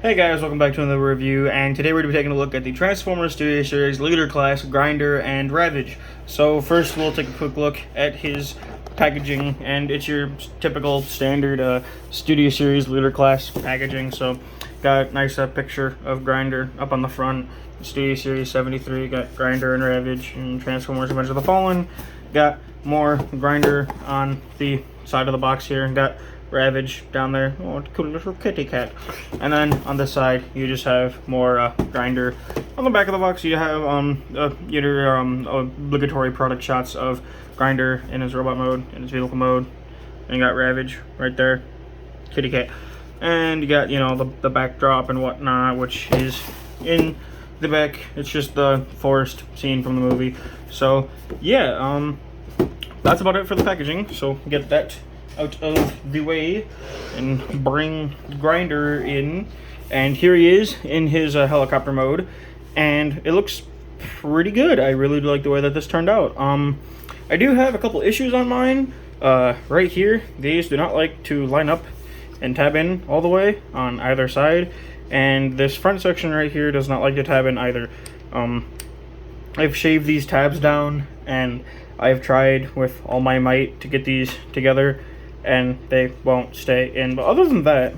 Hey guys, welcome back to another review, and today we're going to be taking a look at the Transformers Studio Series Leader Class, Grinder, and Ravage. So first we'll take a quick look at his packaging, and it's your typical standard Studio Series Leader Class packaging. So got a nice picture of Grinder up on the front, Studio Series 73, got Grinder and Ravage, and Transformers Revenge of the Fallen. Got more Grinder on the side of the box here, and got Ravage down there. Oh, cool little kitty cat. And then on this side, you just have more Grinder. On the back of the box, you have obligatory product shots of Grinder in his robot mode, in his vehicle mode, and you got Ravage right there, kitty cat. And you got, you know, the backdrop and whatnot, which is in the back. It's just the forest scene from the movie. So yeah, that's about it for the packaging. So get that out of the way and bring Grinder in, and here he is in his helicopter mode, and it looks pretty good. I really do like the way that this turned out. I do have a couple issues on mine. Right here, these do not like to line up and tab in all the way on either side, and this front section right here does not like to tab in either. I've shaved these tabs down, and I've tried with all my might to get these together, and they won't stay in. But other than that,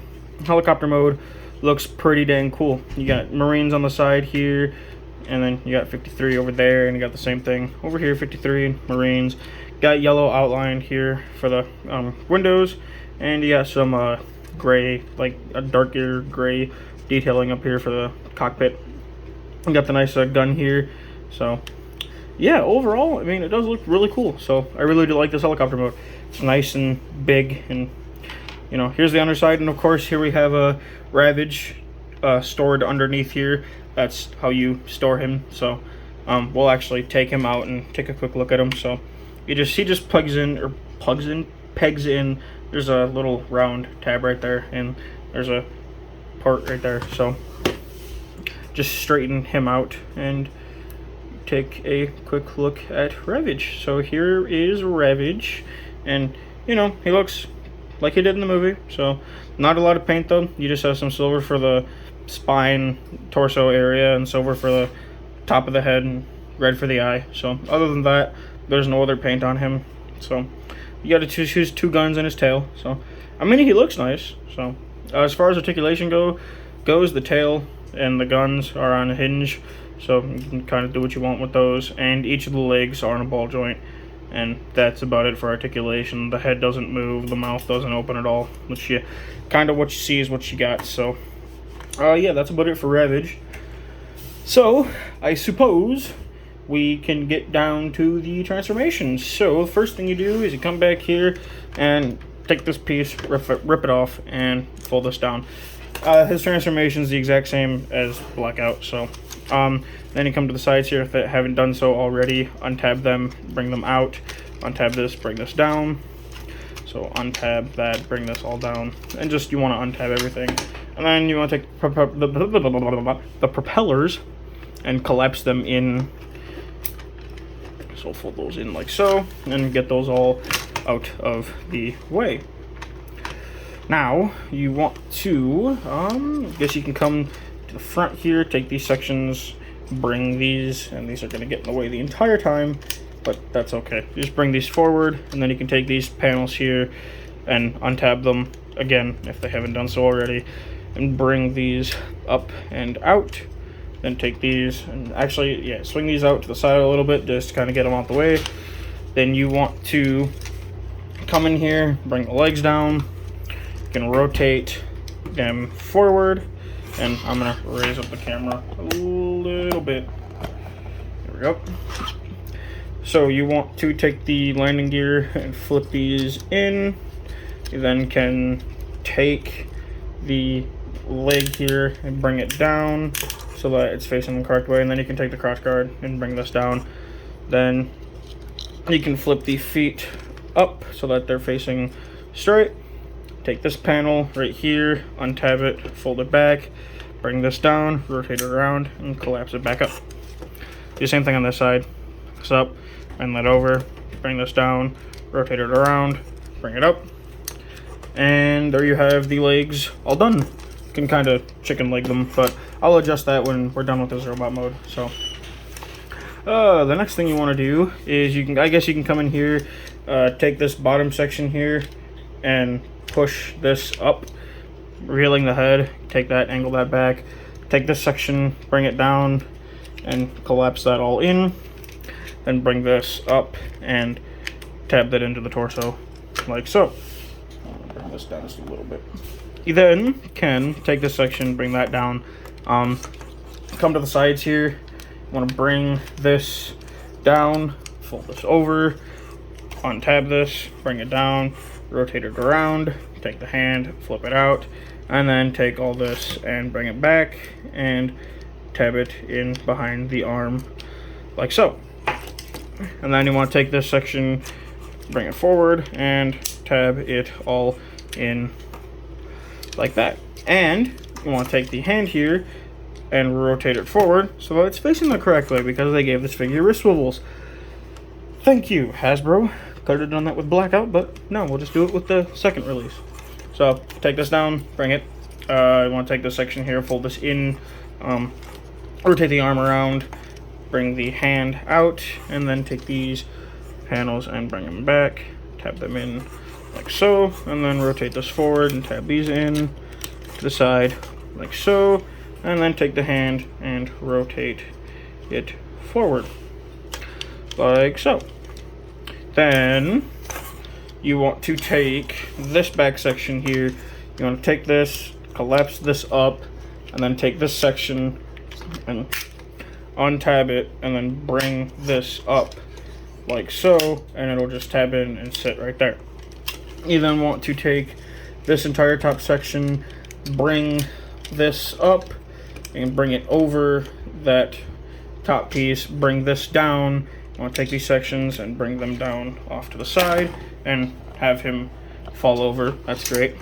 helicopter mode looks pretty dang cool. You got Marines on the side here, and then you got 53 over there, and you got the same thing over here, 53 Marines. Got yellow outlined here for the windows, and you got some gray, like a darker gray detailing up here for the cockpit. You got the nice gun here. So yeah, overall, I mean, it does look really cool. So I really do like this helicopter mode. It's nice and big, and you know, here's the underside, and of course here we have a Ravage stored underneath here. That's how you store him. So we'll actually take him out and take a quick look at him. So he just pegs in. There's a little round tab right there, and there's a port right there. So just straighten him out and take a quick look at Ravage. So here is Ravage, and you know, he looks like he did in the movie. So not a lot of paint though. You just have some silver for the spine, torso area, and silver for the top of the head, and red for the eye. So other than that, there's no other paint on him. So you got to choose two guns in his tail. So I mean, he looks nice. So as far as articulation goes, the tail and the guns are on a hinge, so you can kind of do what you want with those, and each of the legs are on a ball joint, and that's about it for articulation. The head doesn't move, the mouth doesn't open at all, which you kind of, what you see is what you got. So yeah, that's about it for Ravage. So I suppose we can get down to the transformations. So the first thing you do is you come back here and take this piece, rip it off, and fold this down. His transformation is the exact same as Blackout. So then you come to the sides here if they haven't done so already. Untab them, bring them out. Untab this, bring this down. So untab that, bring this all down, and just you want to untab everything. And then you want to take the propellers and collapse them in. So fold those in like so, and get those all out of the way. Now you want to, I guess you can come to the front here, take these sections, bring these, and these are going to get in the way the entire time, but that's okay. You just bring these forward, and then you can take these panels here and untab them again if they haven't done so already, and bring these up and out. Then take these and actually, yeah, swing these out to the side a little bit, just to kind of get them out the way. Then you want to come in here, bring the legs down. You can rotate them forward, and I'm gonna raise up the camera a little bit. There we go. So you want to take the landing gear and flip these in. You then can take the leg here and bring it down so that it's facing the correct way, and then you can take the cross guard and bring this down. Then you can flip the feet up so that they're facing straight. Take this panel right here, untab it, fold it back, bring this down, rotate it around, and collapse it back up. Do the same thing on this side. This up, bend that over, bring this down, rotate it around, bring it up, and there you have the legs all done. can kind of chicken leg them, but I'll adjust that when we're done with this robot mode. So the next thing you want to do is I guess you can come in here, take this bottom section here and push this up, reeling the head, take that, angle that back, take this section, bring it down and collapse that all in, then bring this up and tab that into the torso like so. Bring this down just a little bit. You then can take this section, bring that down, come to the sides here. You want to bring this down, fold this over, untab this, bring it down, rotate it around, take the hand, flip it out, and then take all this and bring it back and tab it in behind the arm like so. And then you want to take this section, bring it forward and tab it all in like that. And you want to take the hand here and rotate it forward so that it's facing the correct way, because they gave this figure wrist swivels. Thank you, Hasbro. Could have done that with Blackout, but no, we'll just do it with the second release. So take this down, bring it. You want to take this section here, fold this in, rotate the arm around, bring the hand out, and then take these panels and bring them back, tab them in like so, and then rotate this forward and tab these in to the side like so, and then take the hand and rotate it forward like so. Then you want to take this back section here, you want to take this, collapse this up, and then take this section and untab it, and then bring this up like so, and it'll just tab in and sit right there. You then want to take this entire top section, bring this up and bring it over that top piece, bring this down. You want to take these sections and bring them down off to the side and have him fall over. That's great.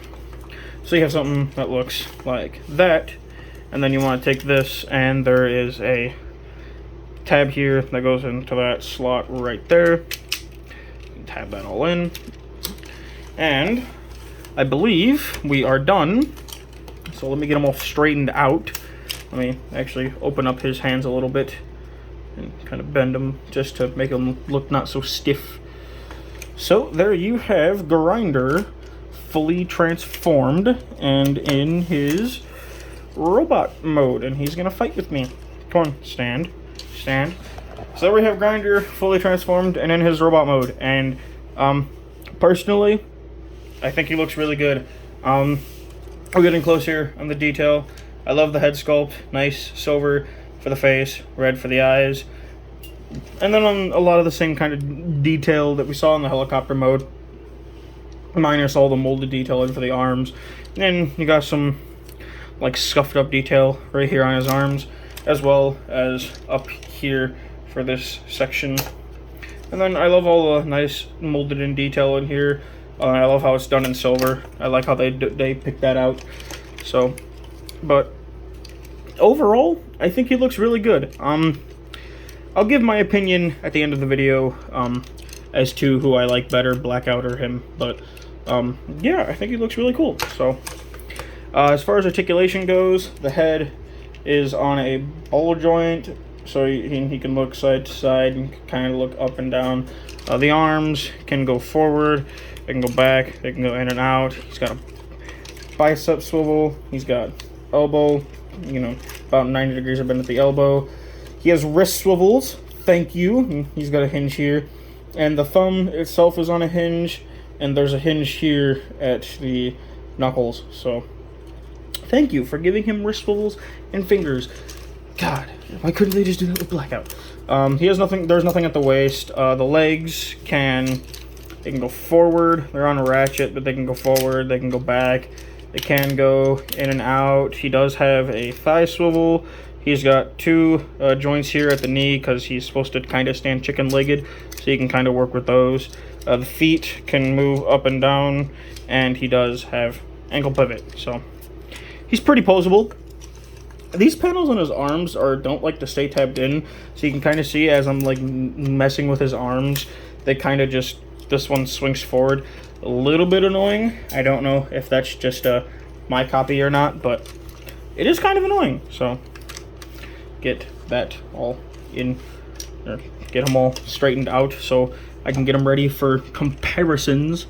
So you have something that looks like that. And then you want to take this, and there is a tab here that goes into that slot right there. Tab that all in. And I believe we are done. So let me get them all straightened out. Let me actually open up his hands a little bit and kind of bend them just to make them look not so stiff. So there you have GRINDOR fully transformed and in his robot mode, and he's gonna fight with me. Come on, stand. So there we have GRINDOR fully transformed and in his robot mode, and personally I think he looks really good. We're getting close here on the detail. I love the head sculpt, nice silver for the face, red for the eyes, and then on a lot of the same kind of detail that we saw in the helicopter mode, minus all the molded detailing for the arms. And then you got some like scuffed up detail right here on his arms, as well as up here for this section. And then I love all the nice molded in detail in here. I love how it's done in silver. I like how they picked that out. So, but overall, I think he looks really good. I'll give my opinion at the end of the video as to who I like better, Blackout or him. But yeah, I think he looks really cool. So as far as articulation goes, the head is on a ball joint, so he can look side to side and kind of look up and down. The arms can go forward, they can go back, they can go in and out. He's got a bicep swivel, he's got elbow, you know, about 90 degrees up at the elbow. He has wrist swivels, thank you. He's got a hinge here, and the thumb itself is on a hinge, and there's a hinge here at the knuckles. So thank you for giving him wrist swivels and fingers. God, why couldn't they just do that with Blackout? He has nothing. There's nothing at the waist. The legs can go forward. They're on a ratchet, but they can go forward. They can go back. They can go in and out. He does have a thigh swivel. He's got two joints here at the knee because he's supposed to kind of stand chicken-legged, so you can kind of work with those. The feet can move up and down, and he does have ankle pivot, so he's pretty poseable. These panels on his arms don't like to stay tabbed in, so you can kind of see as I'm like messing with his arms, they kind of just, this one swings forward. A little bit annoying. I don't know if that's just my copy or not, but it is kind of annoying. So get that all in, get them all straightened out so I can get them ready for comparisons.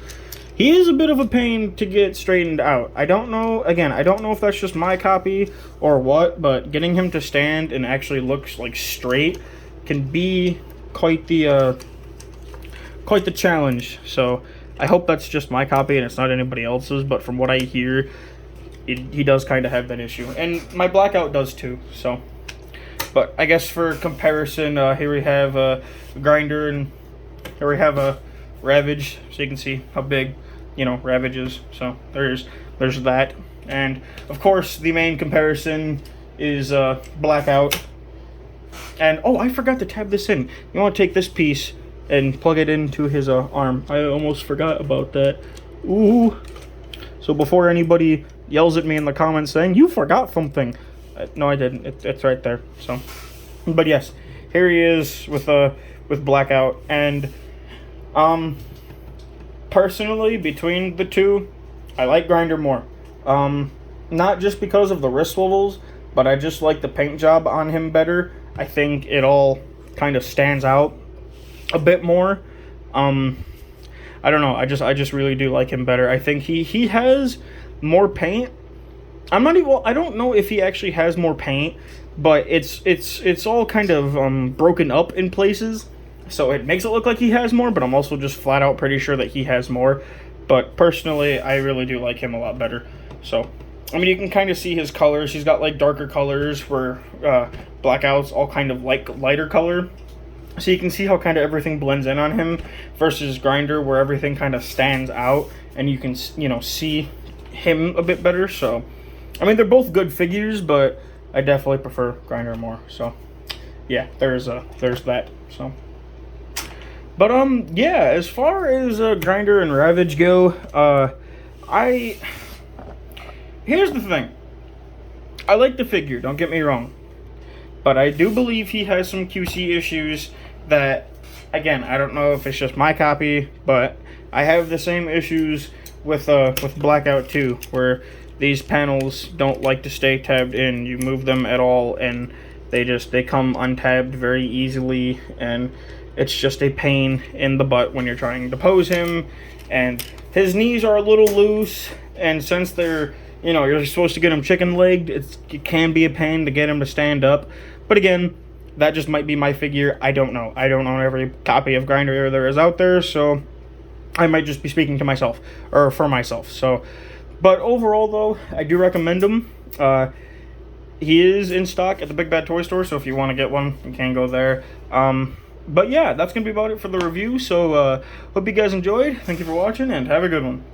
He is a bit of a pain to get straightened out. I don't know, again, I don't know if that's just my copy or what, but getting him to stand and actually look like straight can be quite the challenge. So I hope that's just my copy and it's not anybody else's, but from what I hear, he does kind of have that issue. And my Blackout does too, so. But I guess for comparison, here we have a Grinder and here we have a Ravage, so you can see how big, you know, Ravage is. So there's that. And of course the main comparison is Blackout. And oh, I forgot to tab this in. You want to take this piece and plug it into his arm. I almost forgot about that. Ooh. So before anybody yells at me in the comments saying you forgot something, no, I didn't. It's right there. So, but yes, here he is with Blackout. And personally, between the two, I like Grinder more. Not just because of the wrist swivels, but I just like the paint job on him better. I think it all kind of stands out a bit more. I don't know. I just really do like him better. I think he has more paint. I don't know if he actually has more paint, but it's all kind of broken up in places. So it makes it look like he has more, but I'm also just flat out pretty sure that he has more. But personally, I really do like him a lot better. So, I mean, you can kind of see his colors. He's got like darker colors where Blackout's all kind of like lighter color. So you can see how kind of everything blends in on him versus Grinder where everything kind of stands out and you can, you know, see him a bit better. So, I mean, they're both good figures, but I definitely prefer Grinder more. So, yeah, there's that. So. But, yeah, as far as Grinder and Ravage go, here's the thing. I like the figure, don't get me wrong. But I do believe he has some QC issues that, again, I don't know if it's just my copy, but I have the same issues with Blackout too, where these panels don't like to stay tabbed in. You move them at all, and they come untabbed very easily, and it's just a pain in the butt when you're trying to pose him. And his knees are a little loose, and since they're, you know, you're supposed to get him chicken-legged, it can be a pain to get him to stand up. But again, that just might be my figure. I don't know. I don't own every copy of Grinder there is out there, so I might just be speaking to myself, or for myself. So, but overall, though, I do recommend him. He is in stock at the Big Bad Toy Store, so if you want to get one, you can go there. But yeah, that's going to be about it for the review. So, hope you guys enjoyed. Thank you for watching, and have a good one.